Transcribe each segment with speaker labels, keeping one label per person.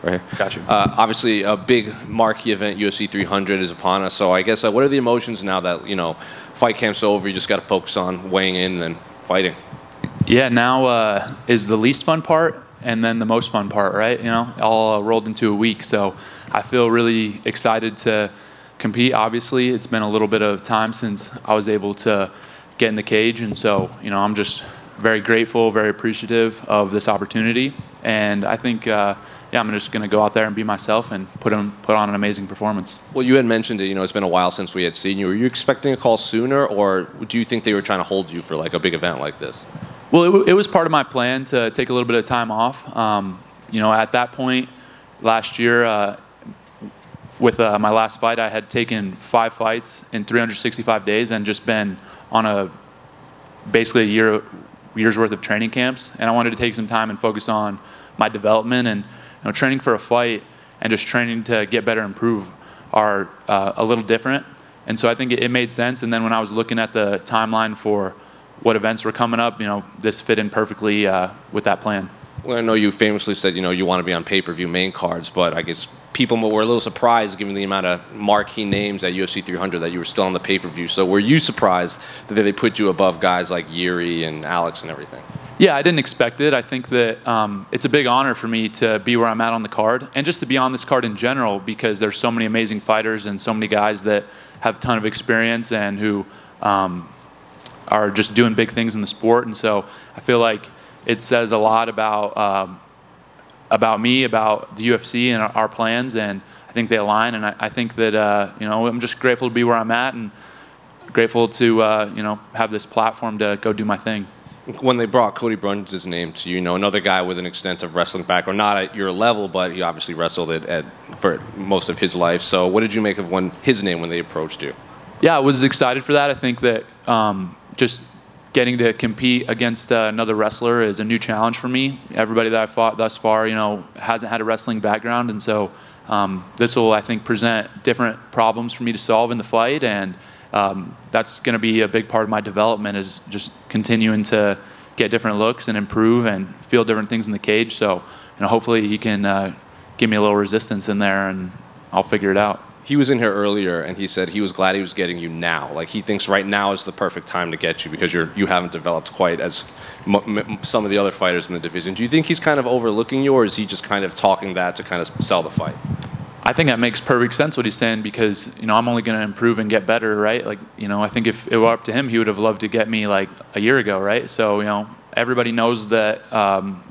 Speaker 1: right here.
Speaker 2: Got you.
Speaker 1: Obviously, a big marquee event, UFC 300, is upon us. So I guess what are the emotions now that fight camp's over? You just got to focus on weighing in and then fighting.
Speaker 2: Yeah, now is the least fun part and then the most fun part, right? All rolled into a week. So I feel really excited to compete. Obviously, it's been a little bit of time since I was able to get in the cage, and so I'm just very grateful, very appreciative of this opportunity. And I think, I'm just going to go out there and be myself and put on an amazing performance.
Speaker 1: Well, you had mentioned it, it's been a while since we had seen you. Were you expecting a call sooner, or do you think they were trying to hold you for like a big event like this?
Speaker 2: Well, it was part of my plan to take a little bit of time off. At that point last year, with my last fight, I had taken 5 fights in 365 days and just been on basically a year's worth of training camps. And I wanted to take some time and focus on my development, and training for a fight and just training to get better and improve are a little different. And so I think it made sense. And then when I was looking at the timeline for what events were coming up, this fit in perfectly with that plan.
Speaker 1: Well, I know you famously said, you want to be on pay-per-view main cards, but I guess people were a little surprised given the amount of marquee names at UFC 300 that you were still on the pay-per-view. So were you surprised that they put you above guys like Yuri and Alex and everything?
Speaker 2: Yeah, I didn't expect it. I think that it's a big honor for me to be where I'm at on the card, and just to be on this card in general, because there's so many amazing fighters and so many guys that have a ton of experience and who are just doing big things in the sport. And so I feel like it says a lot about me, about the UFC and our plans, and I think they align. And I think that I'm just grateful to be where I'm at, and grateful to have this platform to go do my thing.
Speaker 1: When they brought Cody Brundage's name to you, another guy with an extensive wrestling background, not at your level, but he obviously wrestled for most of his life. So what did you make of his name when they approached you?
Speaker 2: Yeah, I was excited for that. I think that just getting to compete against another wrestler is a new challenge for me. Everybody that I've fought thus far, hasn't had a wrestling background, and so this will, I think, present different problems for me to solve in the fight, and that's going to be a big part of my development, is just continuing to get different looks and improve and feel different things in the cage. So, hopefully he can give me a little resistance in there, and I'll figure it out.
Speaker 1: He was in here earlier, and he said he was glad he was getting you now. Like, he thinks right now is the perfect time to get you because you haven't developed quite as some of the other fighters in the division. Do you think he's kind of overlooking you, or is he just kind of talking that to kind of sell the fight?
Speaker 2: I think that makes perfect sense what he's saying, because I'm only going to improve and get better, right? Like, I think if it were up to him, he would have loved to get me like a year ago, right? So everybody knows that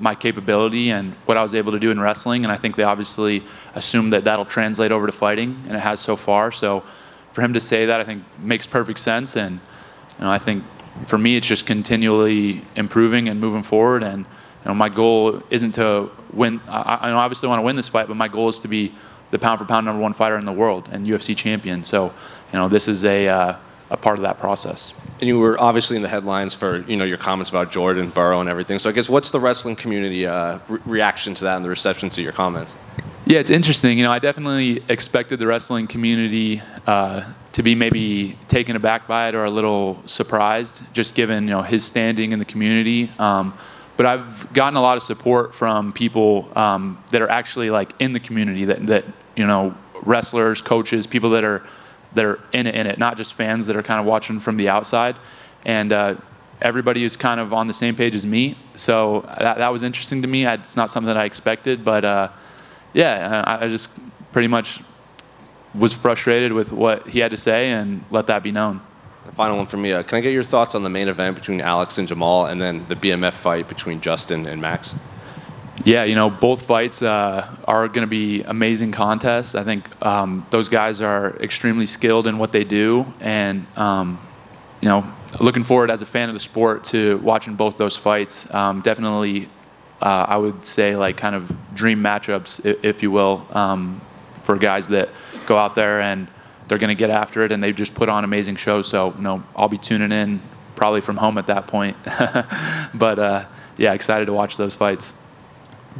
Speaker 2: my capability and what I was able to do in wrestling, and I think they obviously assume that that'll translate over to fighting, and it has so far. So for him to say that, I think makes perfect sense, and I think for me it's just continually improving and moving forward. And my goal isn't to win. I obviously want to win this fight, but my goal is to be the pound-for-pound #1 fighter in the world and UFC champion. So this is a part of that process.
Speaker 1: And you were obviously in the headlines for your comments about Jordan, Burrow, and everything. So I guess what's the wrestling community reaction to that and the reception to your comments?
Speaker 2: Yeah, it's interesting. I definitely expected the wrestling community to be maybe taken aback by it or a little surprised, just given his standing in the community. But I've gotten a lot of support from people that are actually like in the community, that wrestlers, coaches, people that are in it, not just fans that are kind of watching from the outside. And everybody is kind of on the same page as me. So that was interesting to me. It's not something that I expected, but I just pretty much was frustrated with what he had to say and let that be known.
Speaker 1: The final one from me. Can I get your thoughts on the main event between Alex and Jamal, and then the BMF fight between Justin and Max?
Speaker 2: Yeah, both fights are going to be amazing contests. I think those guys are extremely skilled in what they do, and looking forward as a fan of the sport to watching both those fights. Definitely, I would say like kind of dream matchups, if you will, for guys that go out there and they're going to get after it, and they just put on amazing shows. So, I'll be tuning in probably from home at that point. But excited to watch those fights.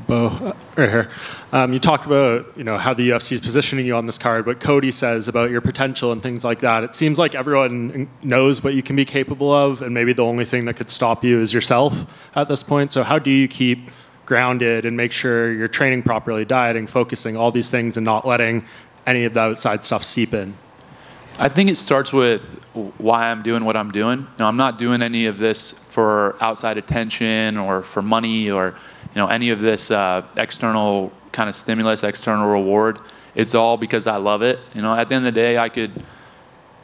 Speaker 3: Bo, right here. You talked about how the UFC is positioning you on this card, what Cody says about your potential and things like that. It seems like everyone knows what you can be capable of, and maybe the only thing that could stop you is yourself at this point. So how do you keep grounded and make sure you're training properly, dieting, focusing, all these things, and not letting any of the outside stuff seep in?
Speaker 2: I think it starts with why I'm doing what I'm doing. You know, I'm not doing any of this for outside attention or for money or, you know, any of this external kind of stimulus, external reward. It's all because I love it. You know, at the end of the day, I could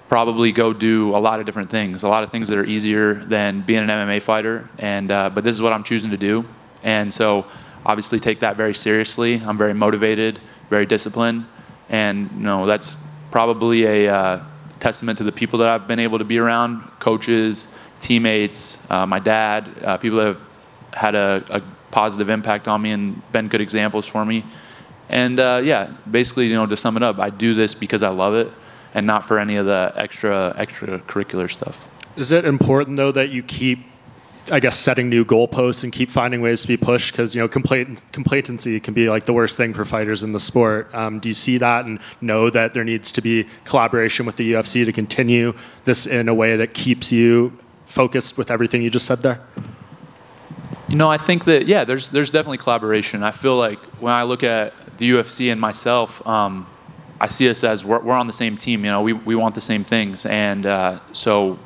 Speaker 2: probably go do a lot of different things, a lot of things that are easier than being an MMA fighter. And but this is what I'm choosing to do. And so obviously take that very seriously. I'm very motivated, very disciplined. And, you know, that's probably a testament to the people that I've been able to be around, coaches, teammates, my dad, people that have had a positive impact on me and been good examples for me. And yeah, basically, you know, to sum it up, I do this because I love it and not for any of the extracurricular stuff.
Speaker 3: Is it important, though, that you keep, I guess, setting new goalposts and keep finding ways to be pushed? Because, you know, complacency can be like the worst thing for fighters in the sport. Do you see that and know that there needs to be collaboration with the UFC to continue this in a way that keeps you focused with everything you just said there?
Speaker 2: You know, I think that, yeah, there's definitely collaboration. I feel like when I look at the UFC and myself, I see us as we're on the same team. You know, we want the same things. And so,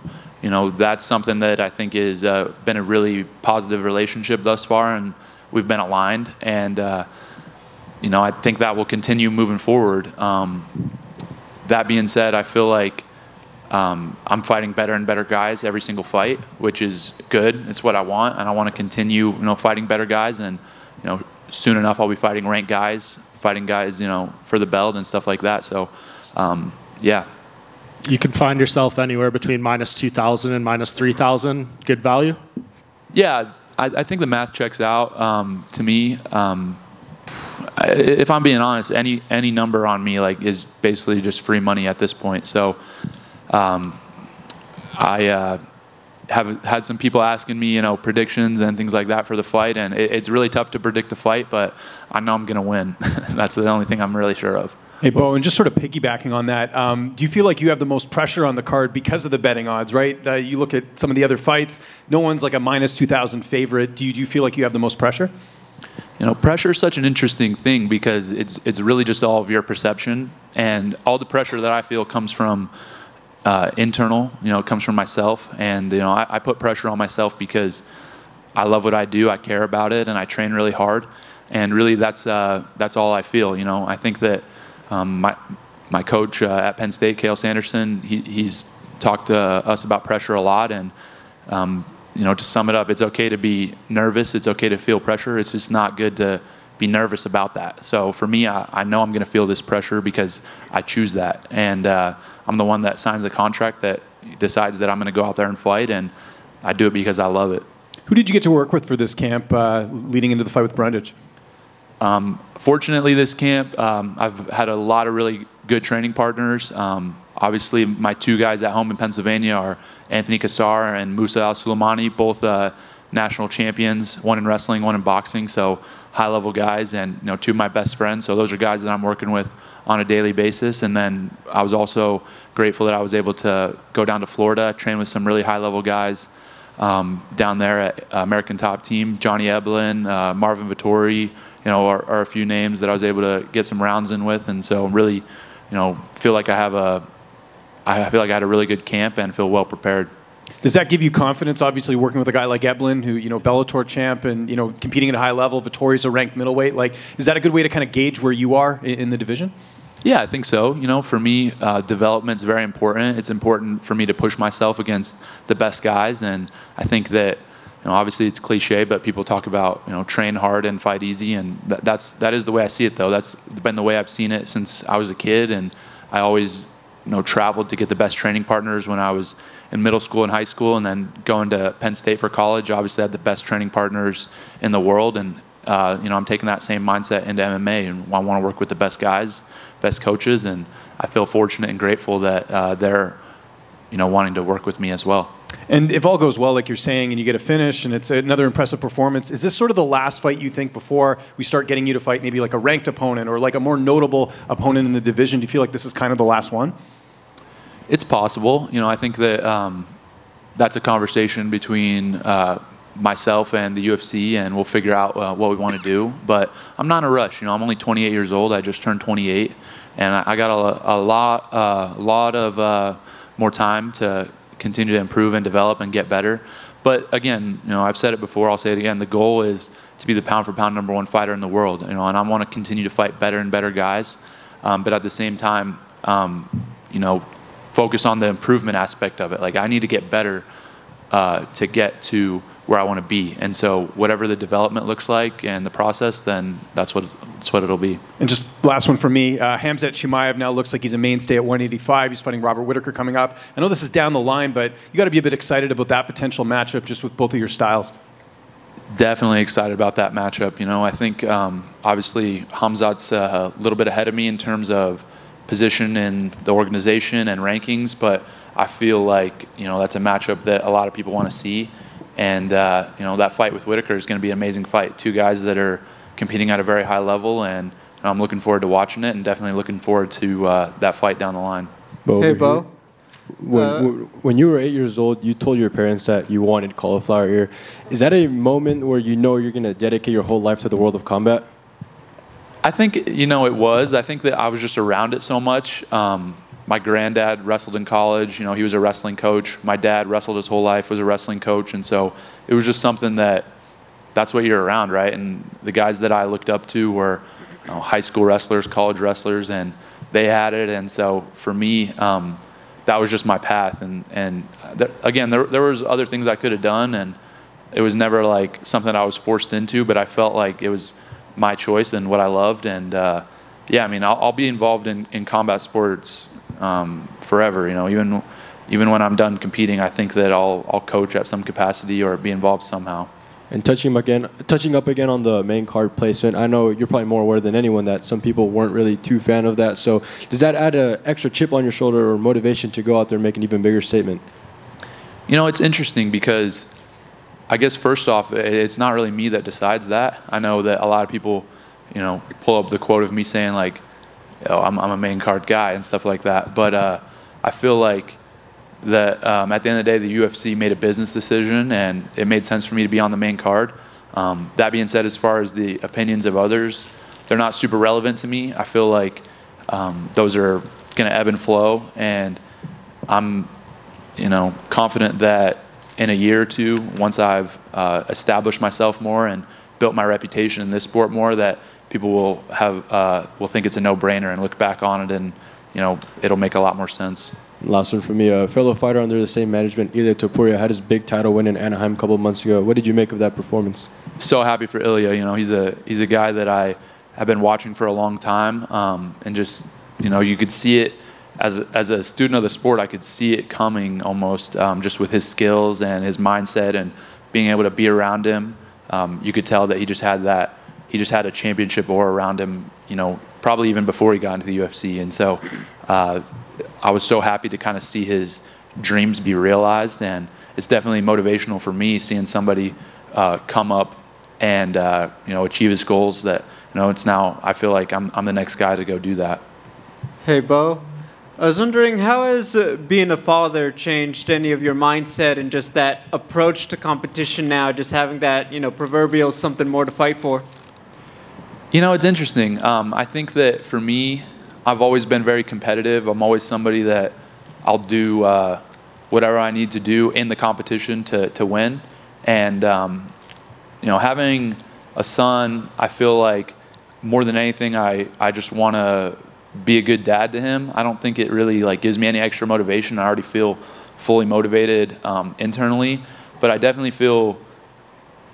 Speaker 2: you know, that's something that I think has been a really positive relationship thus far, and we've been aligned. And, you know, I think that will continue moving forward. That being said, I feel like I'm fighting better and better guys every single fight, which is good. It's what I want, and I want to continue, you know, fighting better guys. And, you know, soon enough I'll be fighting ranked guys, fighting guys, you know, for the belt and stuff like that. So, yeah.
Speaker 3: You can find yourself anywhere between minus 2,000 and minus 3,000. Good value?
Speaker 2: Yeah, I think the math checks out to me. If I'm being honest, any number on me like is basically just free money at this point. So I have had some people asking me, you know, predictions and things like that for the fight, and it's really tough to predict the fight, but I know I'm going to win. That's the only thing I'm really sure of.
Speaker 4: Hey, Bo, and just sort of piggybacking on that, do you feel like you have the most pressure on the card because of the betting odds, right? You look at some of the other fights, no one's like a minus 2,000 favorite. Do you feel like you have the most pressure?
Speaker 2: You know, pressure is such an interesting thing because it's really just all of your perception, and all the pressure that I feel comes from internal. You know, it comes from myself, and you know, I put pressure on myself because I love what I do, I care about it, and I train really hard, and really that's all I feel. You know, I think that my coach at Penn State, Cael Sanderson, he's talked to us about pressure a lot, and you know, to sum it up, it's okay to be nervous, it's okay to feel pressure, it's just not good to be nervous about that. So for me, I know I'm going to feel this pressure because I choose that, and I'm the one that signs the contract that decides that I'm going to go out there and fight, and I do it because I love it.
Speaker 4: Who did you get to work with for this camp leading into the fight with Brundage?
Speaker 2: Fortunately, this camp, I've had a lot of really good training partners. Obviously, my two guys at home in Pennsylvania are Anthony Kassar and Musa Al-Suleimani, both national champions, one in wrestling, one in boxing, so high-level guys, and you know, two of my best friends. So those are guys that I'm working with on a daily basis. And then I was also grateful that I was able to go down to Florida, train with some really high-level guys down there at American Top Team. Johnny Eblin, Marvin Vittori, you know, are a few names that I was able to get some rounds in with, and so really, you know, feel like I had a really good camp and feel well prepared.
Speaker 4: Does that give you confidence, obviously, working with a guy like Eblin, who, you know, Bellator champ and, you know, competing at a high level, Vittori's a ranked middleweight? Like, is that a good way to kind of gauge where you are in the division?
Speaker 2: Yeah, I think so. You know, for me, development is very important. It's important for me to push myself against the best guys, and I think that, you know, obviously it's cliche, but people talk about, you know, train hard and fight easy, and that is the way I see it, though. That's been the way I've seen it since I was a kid, and I always, you know, traveled to get the best training partners when I was in middle school and high school, and then going to Penn State for college. Obviously, I had the best training partners in the world, and you know, I'm taking that same mindset into MMA, and I want to work with the best guys, best coaches, and I feel fortunate and grateful that they're, you know, wanting to work with me as well.
Speaker 4: And if all goes well, like you're saying, and you get a finish, and it's another impressive performance, is this sort of the last fight you think before we start getting you to fight maybe like a ranked opponent or like a more notable opponent in the division? Do you feel like this is kind of the last one? It's
Speaker 2: possible. You know, I think that that's a conversation between myself and the UFC, and we'll figure out what we want to do. But I'm not in a rush. You know, I'm only 28 years old. I just turned 28, and I got a lot of more time to continue to improve and develop and get better. But again, you know, I've said it before, I'll say it again, the goal is to be the pound for pound #1 fighter in the world, you know, and I want to continue to fight better and better guys. But at the same time, you know, focus on the improvement aspect of it. Like, I need to get better to get to where I want to be. And so whatever the development looks like and the process, then that's what it'll be.
Speaker 4: And just last one for me, Hamzat Chimaev now looks like he's a mainstay at 185. He's fighting Robert Whitaker coming up. I know this is down the line, but you got to be a bit excited about that potential matchup just with both of your styles.
Speaker 2: Definitely excited about that matchup. You know, I think obviously Hamzat's a little bit ahead of me in terms of position in the organization and rankings, but I feel like, you know, that's a matchup that a lot of people want to see. And, you know, that fight with Whitaker is going to be an amazing fight. Two guys that are competing at a very high level, and I'm looking forward to watching it and definitely looking forward to that fight down the line.
Speaker 5: Hey, Bo. When you were 8 years old, you told your parents that you wanted cauliflower ear. Is that a moment where you know you're going to dedicate your whole life to the world of combat?
Speaker 2: I think, you know, it was. I think that I was just around it so much. My granddad wrestled in college. You know, he was a wrestling coach. My dad wrestled his whole life, was a wrestling coach. And so it was just something that's what you're around, right? And the guys that I looked up to were, you know, high school wrestlers, college wrestlers, and they had it. And so for me, that was just my path. And again, there was other things I could have done, and it was never like something I was forced into, but I felt like it was my choice and what I loved. And yeah, I mean, I'll be involved in combat sports forever. You know, even when I'm done competing, I think that I'll coach at some capacity or be involved somehow.
Speaker 5: And touching up again on the main card placement, I know you're probably more aware than anyone that some people weren't really too fan of that. So does that add an extra chip on your shoulder or motivation to go out there and make an even bigger statement?
Speaker 2: You know, it's interesting because I guess first off, it's not really me that decides that. I know that a lot of people, you know, pull up the quote of me saying like, oh, I'm a main card guy and stuff like that. But I feel like that at the end of the day, the UFC made a business decision, and it made sense for me to be on the main card. That being said, as far as the opinions of others, they're not super relevant to me. I feel like those are going to ebb and flow, and I'm, you know, confident that in a year or two, once I've established myself more and built my reputation in this sport more, that people will think it's a no-brainer and look back on it, and, you know, it'll make a lot more sense.
Speaker 5: Last one for me, a fellow fighter under the same management, Ilya Topuria, had his big title win in Anaheim a couple of months ago. What did you make of that performance?
Speaker 2: So happy for Ilya. You know, he's a guy that I have been watching for a long time, and just, you know, you could see it as a student of the sport. I could see it coming almost, just with his skills and his mindset and being able to be around him. You could tell that he just had a championship aura around him, you know, probably even before he got into the UFC. And so I was so happy to kind of see his dreams be realized, and it's definitely motivational for me seeing somebody come up and you know, achieve his goals. That, you know, it's now I feel like I'm the next guy to go do that.
Speaker 6: Hey, Bo. I was wondering, how has being a father changed any of your mindset and just that approach to competition now, just having that, you know, proverbial something more to fight for?
Speaker 2: You know, it's interesting. I think that for me, I've always been very competitive. I'm always somebody that I'll do whatever I need to do in the competition to win. And, you know, having a son, I feel like more than anything, I just want to be a good dad to him. I don't think it really like gives me any extra motivation. I already feel fully motivated internally, but I definitely feel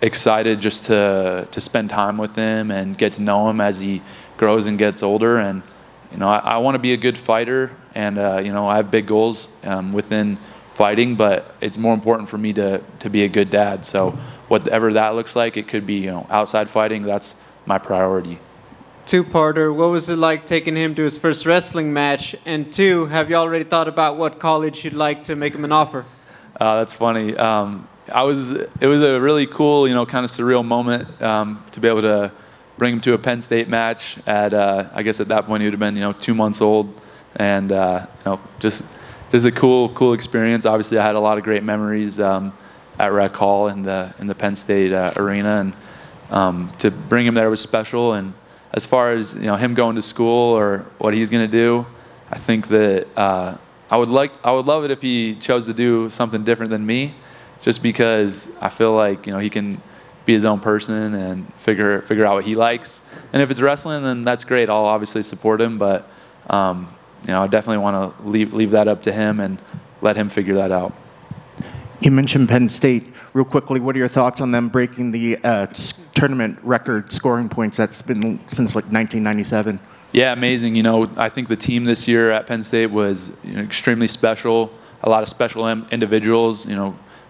Speaker 2: excited just to spend time with him and get to know him as he grows and gets older. And, you know, I want to be a good fighter, and you know, I have big goals within fighting, but it's more important for me to be a good dad. So whatever that looks like, it could be, you know, outside fighting. That's my priority.
Speaker 6: Two-parter, what was it like taking him to his first wrestling match? And two, have you already thought about what college you'd like to make him an offer?
Speaker 2: That's funny. It was a really cool, you know, kind of surreal moment to be able to bring him to a Penn State match at, I guess at that point he would have been, you know, 2 months old, and you know, just a cool experience. Obviously, I had a lot of great memories at Rec Hall in the Penn State arena, and to bring him there was special. And as far as him going to school or what he's going to do, I think that I would love it if he chose to do something different than me, just because I feel like he can be his own person and figure out what he likes. And if it's wrestling, then that's great. I'll obviously support him, but I definitely want to leave that up to him and let him figure that out.
Speaker 7: You mentioned Penn State. Real quickly, what are your thoughts on them breaking the tournament record scoring points that's been since like 1997?
Speaker 2: Yeah, amazing. I think the team this year at Penn State was extremely special. A lot of special individuals,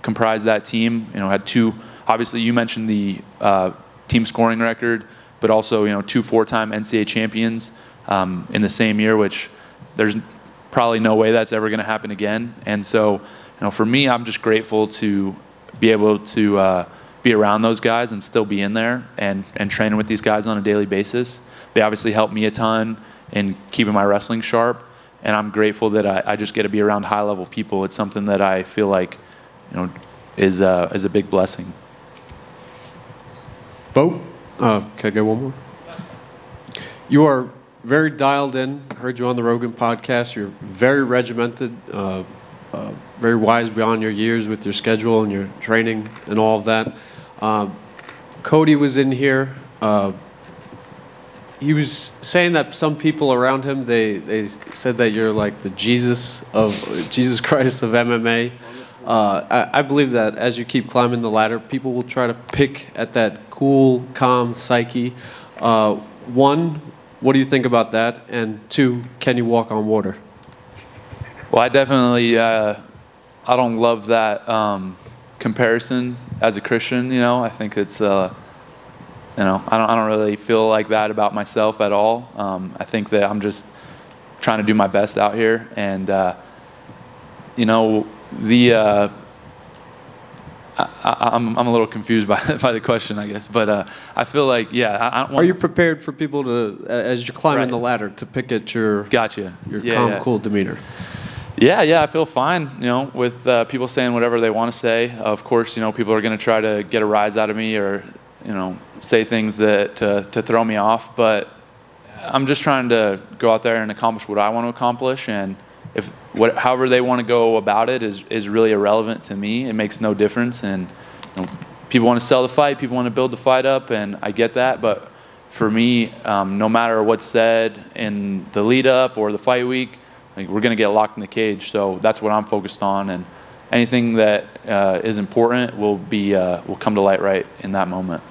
Speaker 2: comprised that team. Had two. Obviously, you mentioned the team scoring record, but also two four-time NCAA champions in the same year, which there's probably no way that's ever going to happen again. And so, for me, I'm just grateful to be able to be around those guys and still be in there and training with these guys on a daily basis. They obviously help me a ton in keeping my wrestling sharp, and I'm grateful that I just get to be around high-level people. It's something that I feel like is a big blessing.
Speaker 8: Bo, can I get one more? You are very dialed in. I heard you on the Rogan podcast. You're very regimented, very wise beyond your years with your schedule and your training and all of that. Cody was in here. He was saying that some people around him, they said that you're like the Jesus Christ of MMA. I believe that as you keep climbing the ladder, people will try to pick at that cool, calm psyche. One, what do you think about that? And two, can you walk on water?
Speaker 2: Well, I definitely, I don't love that comparison as a Christian. I think it's, I don't really feel like that about myself at all. I think that I'm just trying to do my best out here, and I'm a little confused by the question, I guess, but I feel like,
Speaker 8: Are you prepared for people to, as you're climbing the ladder, to pick at your calm, cool demeanor?
Speaker 2: Yeah, I feel fine, with people saying whatever they want to say. Of course, people are going to try to get a rise out of me or, say things that to throw me off, but I'm just trying to go out there and accomplish what I want to accomplish, and however they want to go about it is really irrelevant to me. It makes no difference, and people want to sell the fight, people want to build the fight up, and I get that, but for me, no matter what's said in the lead up or the fight week, we're going to get locked in the cage, so that's what I'm focused on, and anything that is important will come to light right in that moment.